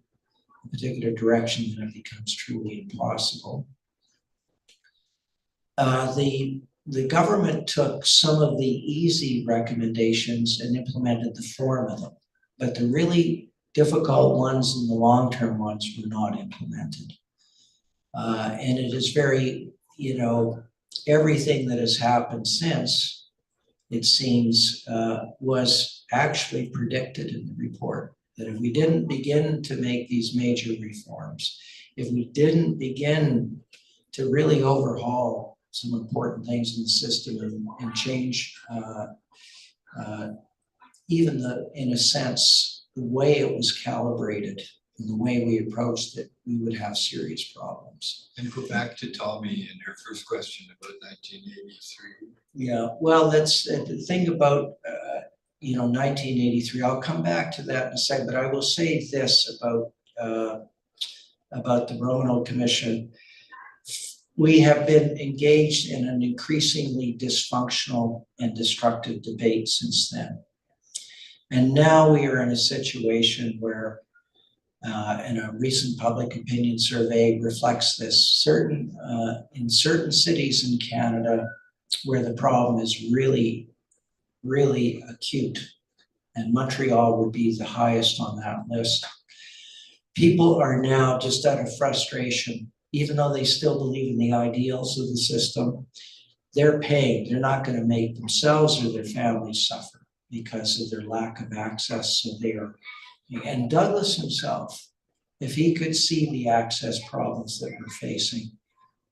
a particular direction, then it becomes truly impossible. The government took some of the easy recommendations and implemented the form of them, but the really difficult ones and the long-term ones were not implemented. And it is very, everything that has happened since, it seems, was actually predicted in the report. That if we didn't begin to make these major reforms, if we didn't begin to really overhaul some important things in the system and change even in a sense, the way it was calibrated and the way we approached it, we would have serious problems. And go back to Tommy and her first question about 1983. Yeah, well, that's the thing about 1983. I'll come back to that in a second, but I will say this about the Romano Commission. We have been engaged in an increasingly dysfunctional and destructive debate since then. And now we are in a situation where, and a recent public opinion survey reflects this, in certain cities in Canada where the problem is really, really acute, and Montreal would be the highest on that list. People are now just out of frustration, even though they still believe in the ideals of the system, they're paying. They're not going to make themselves or their families suffer because of their lack of access. So they are, and Douglas himself, if he could see the access problems that we're facing,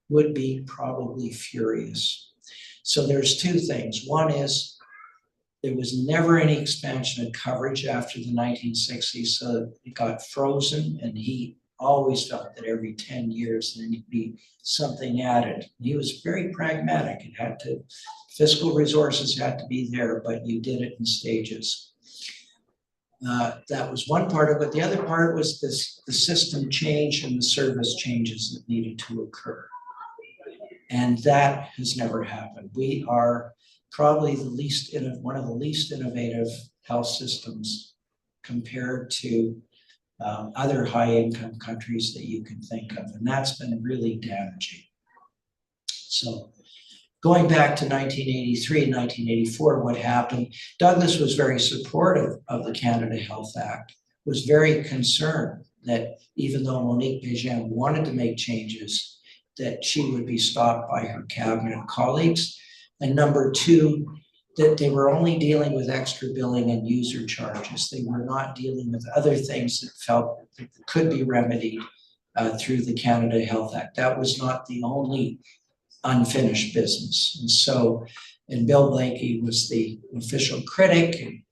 would be probably furious. So there's two things. One is there was never any expansion of coverage after the 1960s, so it got frozen, and he always felt that every 10 years there needed to be something added. He was very pragmatic. Fiscal resources had to be there, but you did it in stages. That was one part of it. The other part was the system change and the service changes that needed to occur. And that has never happened. We are probably one of the least innovative health systems compared to other high-income countries that you can think of, and that's been really damaging. So going back to 1983 and 1984, what happened, Douglas was very supportive of the Canada Health Act, was very concerned that even though Monique Bégin wanted to make changes, that she would be stopped by her cabinet colleagues. And number two, that they were only dealing with extra billing and user charges. They were not dealing with other things that that could be remedied through the Canada Health Act. That was not the only unfinished business. And so, and Bill Blanky was the official critic, and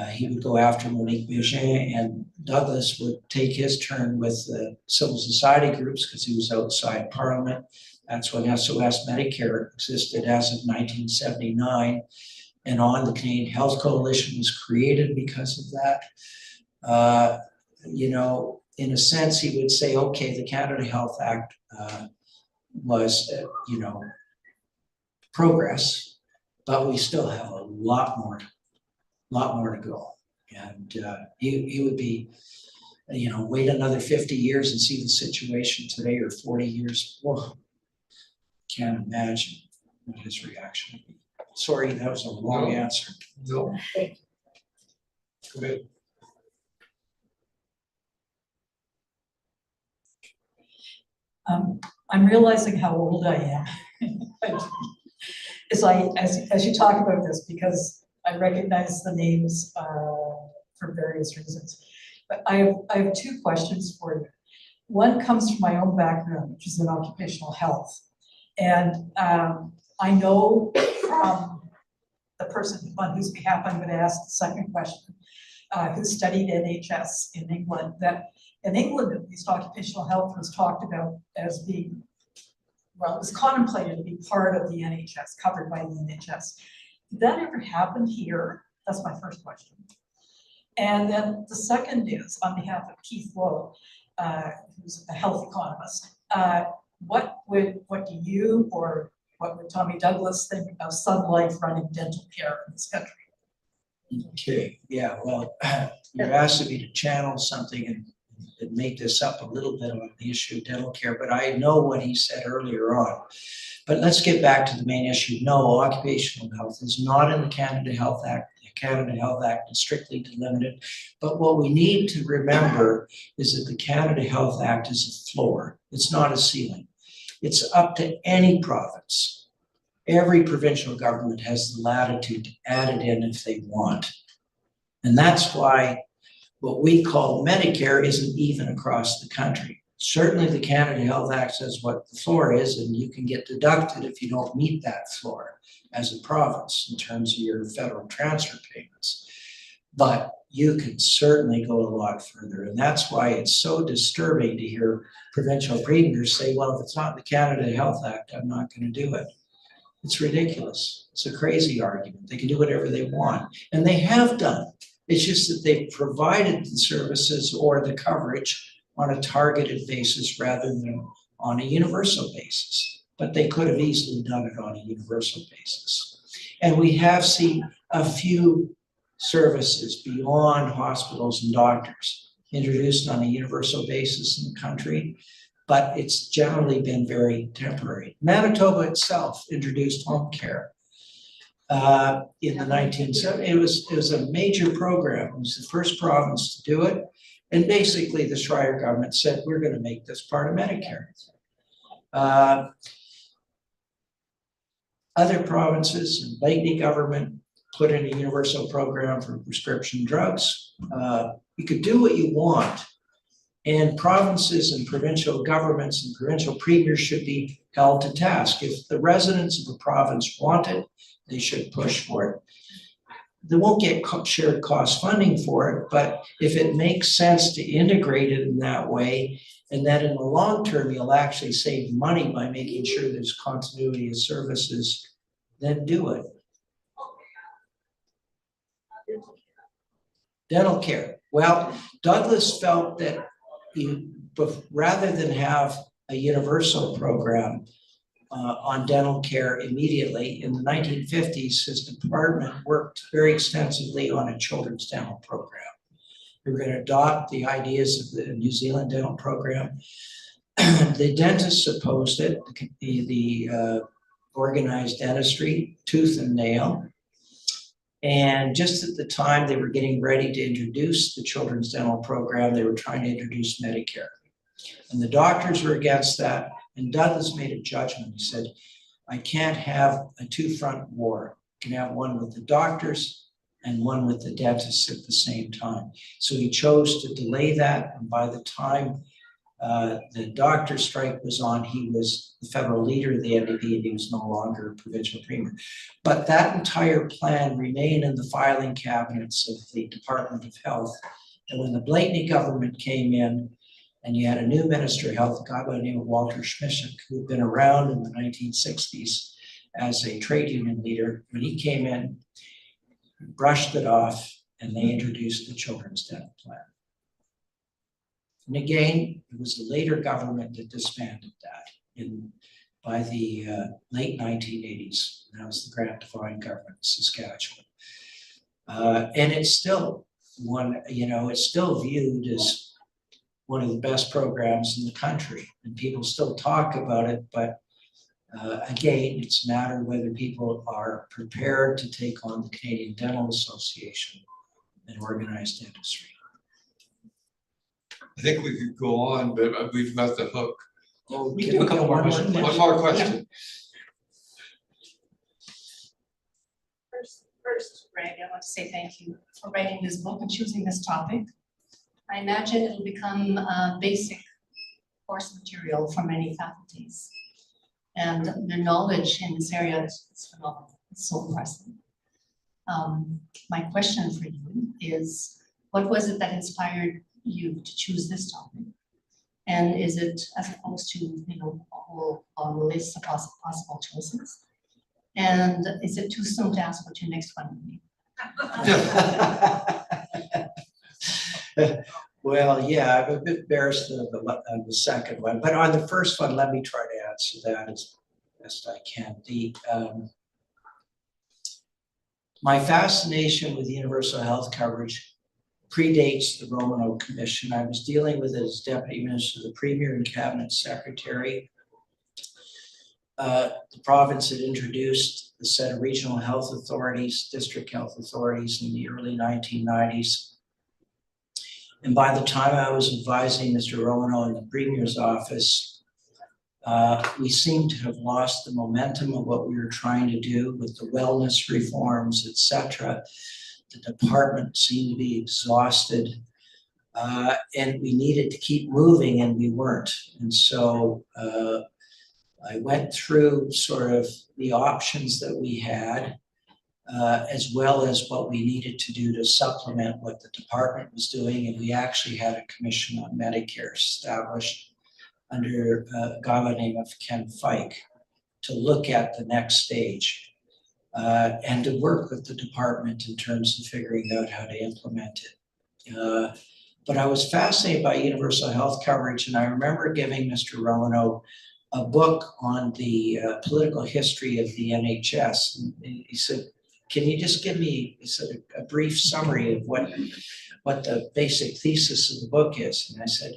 he would go after Monique Bégin, and Douglas would take his turn with the civil society groups because he was outside Parliament. That's when SOS Medicare existed as of 1979 and on. The Canadian Health Coalition was created because of that. In a sense, he would say, okay, the Canada Health Act was, progress, but we still have a lot more to go. And he would be, wait another 50 years and see the situation today, or 40 years. Whoa. Can't imagine what his reaction would be. Sorry, that was a long answer. No. Go ahead. I'm realizing how old I am as you talk about this, because I recognize the names for various reasons. But I have two questions for you. One comes from my own background, which is in occupational health. And I know from the person on whose behalf I'm going to ask the second question, who studied NHS in England, that in England, at least, occupational health was talked about as being, well, it was contemplated to be part of the NHS, covered by the NHS. Did that ever happen here? That's my first question. And then the second is, on behalf of Keith Lowe, who's a health economist, what do you or what would Tommy Douglas think of Sun Life running dental care in this country? Okay, yeah, well, you're asking me to channel something and make this up a little bit on the issue of dental care, but I know what he said earlier on. But let's get back to the main issue. No, occupational health is not in the Canada Health Act. The Canada Health Act is strictly delimited. But what we need to remember is that the Canada Health Act is a floor. It's not a ceiling. It's up to any province. Every provincial government has the latitude to add it in if they want. And that's why what we call Medicare isn't even across the country. Certainly the Canada Health Act says what the floor is, and you can get deducted if you don't meet that floor as a province in terms of your federal transfer payments. But you can certainly go a lot further. And that's why it's so disturbing to hear provincial premiers say, well, if it's not in the Canada Health Act, I'm not going to do it. It's ridiculous. It's a crazy argument. They can do whatever they want. And they have done. It's just that they've provided the services or the coverage on a targeted basis rather than on a universal basis. But they could have easily done it on a universal basis. And we have seen a few services beyond hospitals and doctors introduced on a universal basis in the country, but it's generally been very temporary. Manitoba itself introduced home care in the 1970s. It was a major program. It was the first province to do it. And basically the Schreier government said, we're going to make this part of Medicare. Other provinces and Blakeney government put in a universal program for prescription drugs. You could do what you want. And provinces and provincial governments and provincial premiers should be held to task. If the residents of a province want it, they should push for it. They won't get shared cost funding for it, but if it makes sense to integrate it in that way, and that in the long term, you'll actually save money by making sure there's continuity of services, then do it. Dental care. Well, Douglas felt that rather than have a universal program on dental care immediately, in the 1950s, his department worked very extensively on a children's dental program. We were going to adopt the ideas of the New Zealand dental program. The dentists opposed it, the organized dentistry, tooth and nail. And just at the time they were getting ready to introduce the children's dental program, they were trying to introduce Medicare. And the doctors were against that. And Douglas made a judgment. He said, I can't have a two-front war. I can have one with the doctors and one with the dentists at the same time. So he chose to delay that. And by the time the doctor strike was on, he was the federal leader of the NDP and he was no longer a provincial premier. But that entire plan remained in the filing cabinets of the Department of Health. And when the Blakeney government came in, and you had a new Minister of Health, a guy by the name of Walter Schmishek, who had been around in the 1960s as a trade union leader. When he came in, brushed it off, and they introduced the children's dental plan. And again, it was a later government that disbanded that by the late 1980s. That was the Grant Devine government in Saskatchewan. And it's still it's still viewed as one of the best programs in the country, and people still talk about it, but again, it's a matter of whether people are prepared to take on the Canadian Dental Association and organized dentistry. I think we could go on, but we've got the hook. Oh, We can do a couple more questions. One more question. First, Greg, I want to say thank you for writing this book and choosing this topic. I imagine it'll become a basic course material for many faculties. And the knowledge in this area is phenomenal. It's so impressive. My question for you is, what was it that inspired you to choose this topic? And is it, as opposed to, a whole long list of possible choices? And is it too soon to ask what your next one would be? Well, yeah, I'm a bit embarrassed of the second one, but on the first one, let me try to answer that as best I can. My fascination with universal health coverage predates the Romano Commission. I was dealing with it as Deputy Minister, the Premier and Cabinet Secretary. The province had introduced a set of regional health authorities, district health authorities in the early 1990s. And by the time I was advising Mr. Romano in the Premier's office, we seemed to have lost the momentum of what we were trying to do with the wellness reforms, et cetera. The department seemed to be exhausted, and we needed to keep moving, and we weren't. And so I went through sort of the options that we had, as well as what we needed to do to supplement what the department was doing. And we actually had a commission on Medicare established under a guy by the name of Ken Fike to look at the next stage and to work with the department in terms of figuring out how to implement it. But I was fascinated by universal health coverage, and I remember giving Mr. Romano a book on the political history of the NHS. And he said, can you just give me a brief summary of what the basic thesis of the book is? And I said,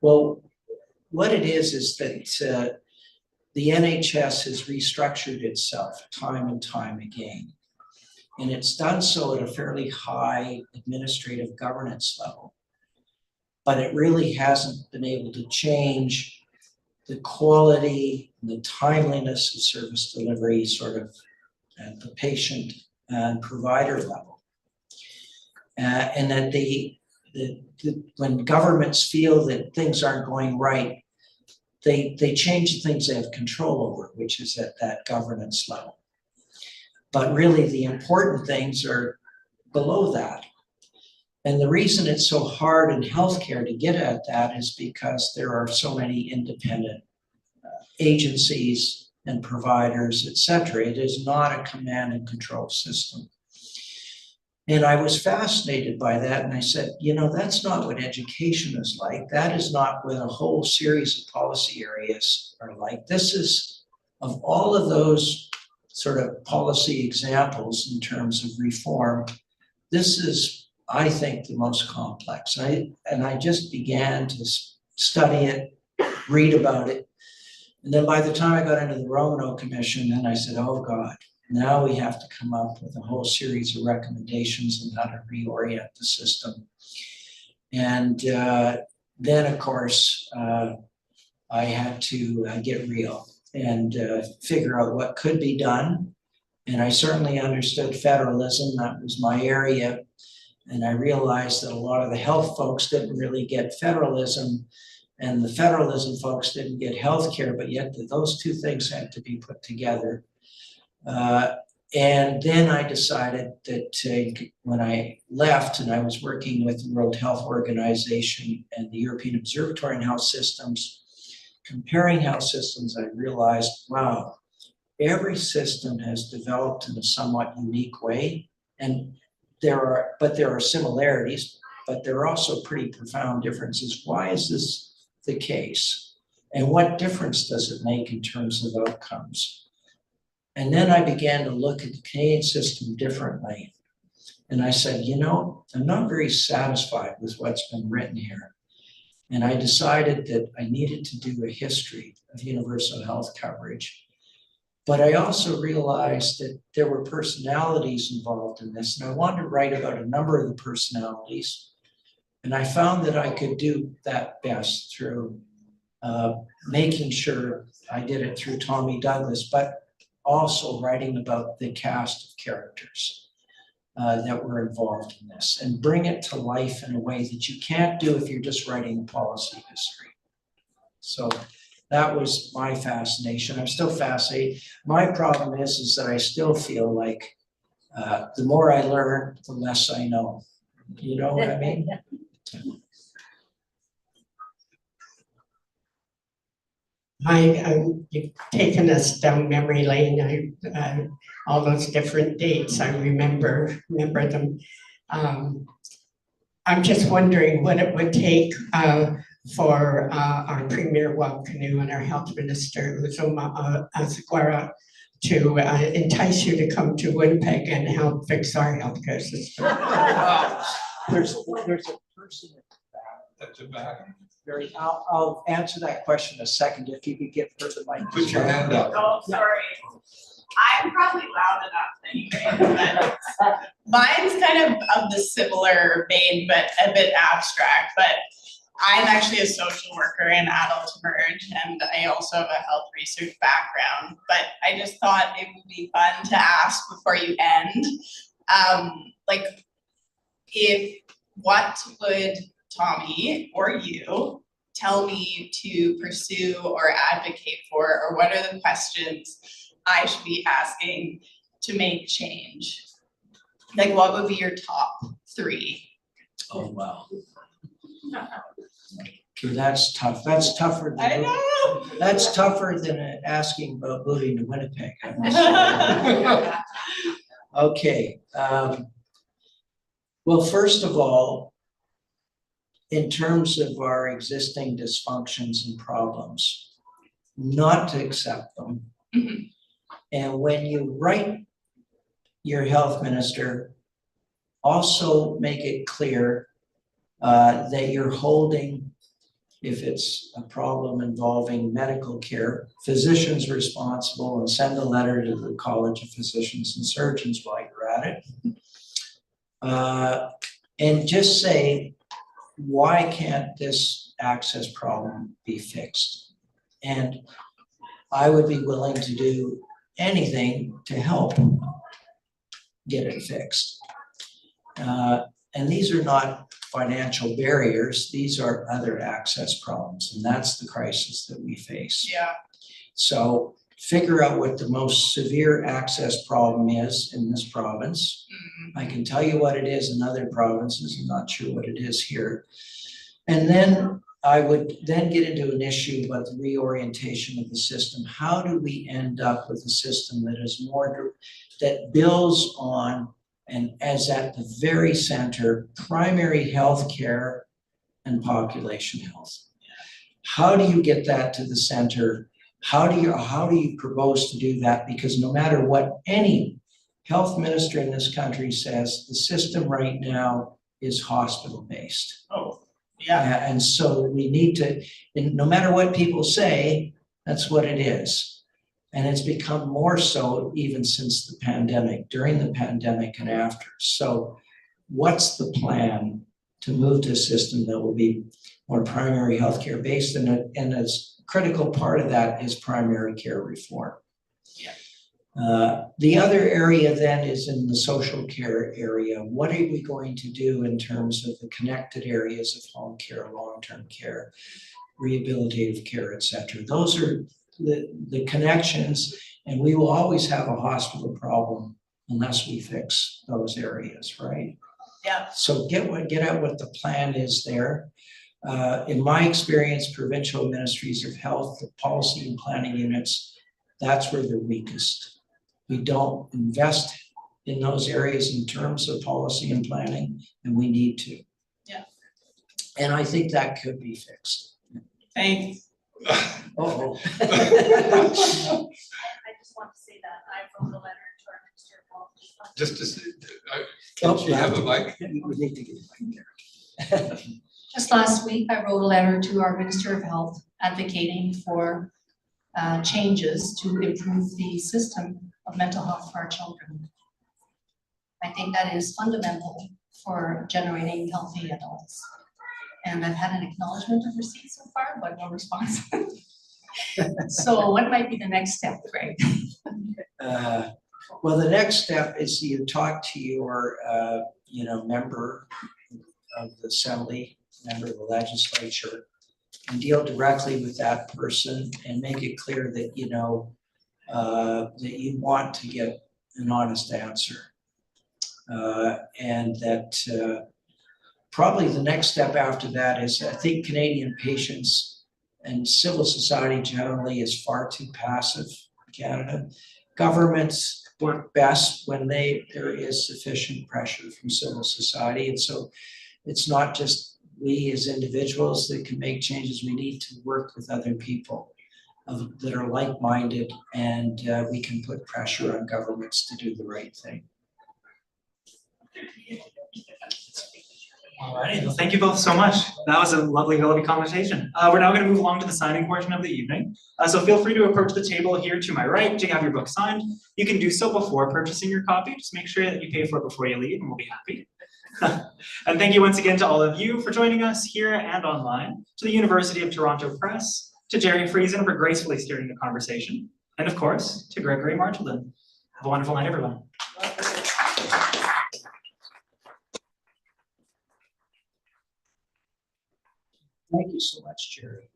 well, what it is that the NHS has restructured itself time and time again. And it's done so at a fairly high administrative governance level. But it really hasn't been able to change the quality and the timeliness of service delivery sort of at the patient and provider level. And that when governments feel that things aren't going right, they change the things they have control over, which is at that governance level. But really the important things are below that. And the reason it's so hard in healthcare to get at that is because there are so many independent agencies and providers, et cetera. It is not a command and control system. And I was fascinated by that. And I said, you know, that's not what education is like. That is not what a whole series of policy areas are like. This is, of all of those sort of policy examples in terms of reform, this is, I think, the most complex. And I just began to study it, read about it. And then by the time I got into the Romano Commission, then I said, oh God, now we have to come up with a whole series of recommendations on how to reorient the system. And then, of course, I had to get real and figure out what could be done. And I certainly understood federalism. That was my area. And I realized that a lot of the health folks didn't really get federalism, and the federalism folks didn't get healthcare, but yet those two things had to be put together. And then I decided that when I left and I was working with the World Health Organization and the European Observatory on Health Systems, comparing health systems, I realized, wow, every system has developed in a somewhat unique way. And there are similarities, but there are also pretty profound differences. Why is this the case? And what difference does it make in terms of outcomes? And then I began to look at the Canadian system differently. And I said, you know, I'm not very satisfied with what's been written here. And I decided that I needed to do a history of universal health coverage. But I also realized that there were personalities involved in this, and I wanted to write about a number of the personalities. And I found that I could do that best through making sure I did it through Tommy Douglas, but also writing about the cast of characters that were involved in this, and bring it to life in a way that you can't do if you're just writing a policy history. So that was my fascination. I'm still fascinated. My problem is that I still feel like the more I learn, the less I know. You know what I mean? You've taken us down memory lane. All those different dates, I remember them. I'm just wondering what it would take for our Premier Wab Canoe and our Health Minister, Uzoma Azaguara, to entice you to come to Winnipeg and help fix our healthcare system. There's a person At the back. very, I'll answer that question in a second, if you could give her the mic. Put your hand up. Oh, sorry. I'm probably loud enough anyway, but mine's kind of the similar vein, but a bit abstract, but I'm actually a social worker in adult emerge, and I also have a health research background, but I just thought it would be fun to ask before you end, what would Tommy or you tell me to pursue or advocate for, or what are the questions I should be asking to make change? Like, what would be your top 3? Oh, wow. Okay, that's tough. That's tougher than. I know. That's tougher than asking about moving to Winnipeg. Okay, well, first of all, in terms of our existing dysfunctions and problems, not to accept them. Mhm. And when you write your health minister, also make it clear that you're holding, if it's a problem involving medical care, physicians responsible, and send a letter to the College of Physicians and Surgeons while you're at it. And just say, why can't this access problem be fixed? And I would be willing to do anything to help get it fixed. And these are not financial barriers, these are other access problems, and that's the crisis that we face. Yeah. So figure out what the most severe access problem is in this province. Mhm. I can tell you what it is in other provinces, I'm not sure what it is here. And then I would then get into an issue about the reorientation of the system. How do we end up with a system that is more, that builds on and as at the very center, primary health care and population health? How do you get that to the center? How do you propose to do that? Because no matter what any health minister in this country says, the system right now is hospital-based. Oh, yeah. And so we need to, and no matter what people say, that's what it is. And it's become more so even since the pandemic, during the pandemic and after. So what's the plan to move to a system that will be more primary healthcare based? And a critical part of that is primary care reform. Yeah. The other area then is in the social care area. What are we going to do in terms of the connected areas of home care, long-term care, rehabilitative care, et cetera? Those are the connections, and we will always have a hospital problem unless we fix those areas, right? Yeah. So get out what the plan is there. In my experience, provincial ministries of health, the policy and planning units, that's where they're weakest. We don't invest in those areas in terms of policy and planning, and we need to. Yeah. And I think that could be fixed. Thanks. Oh. I just want to say that I wrote a letter to our Minister of Health. Just to say, can she have a mic? We need to get it there. Just last week, I wrote a letter to our Minister of Health advocating for changes to improve the system of mental health for our children. I think that is fundamental for generating healthy adults. And I've had an acknowledgement of receipt so far, but no response. So what might be the next step, Greg? Well, the next step is you talk to your, member of the assembly, member of the legislature, and deal directly with that person and make it clear that, that you want to get an honest answer. And that probably the next step after that is, I think Canadian patients and civil society generally is far too passive in Canada. Governments work best when there is sufficient pressure from civil society. And so it's not just we as individuals that can make changes. We need to work with other people that are like-minded, and we can put pressure on governments to do the right thing. Alrighty, well, thank you both so much. That was a lovely conversation. We're now going to move along to the signing portion of the evening. So feel free to approach the table here to my right to have your book signed. You can do so before purchasing your copy. Just make sure that you pay for it before you leave, and we'll be happy. And thank you once again to all of you for joining us here and online, to the University of Toronto Press, to Gerald Friesen for gracefully steering the conversation, and of course, to Gregory Marchildon. Have a wonderful night, everyone. Thank you so much, Jerry.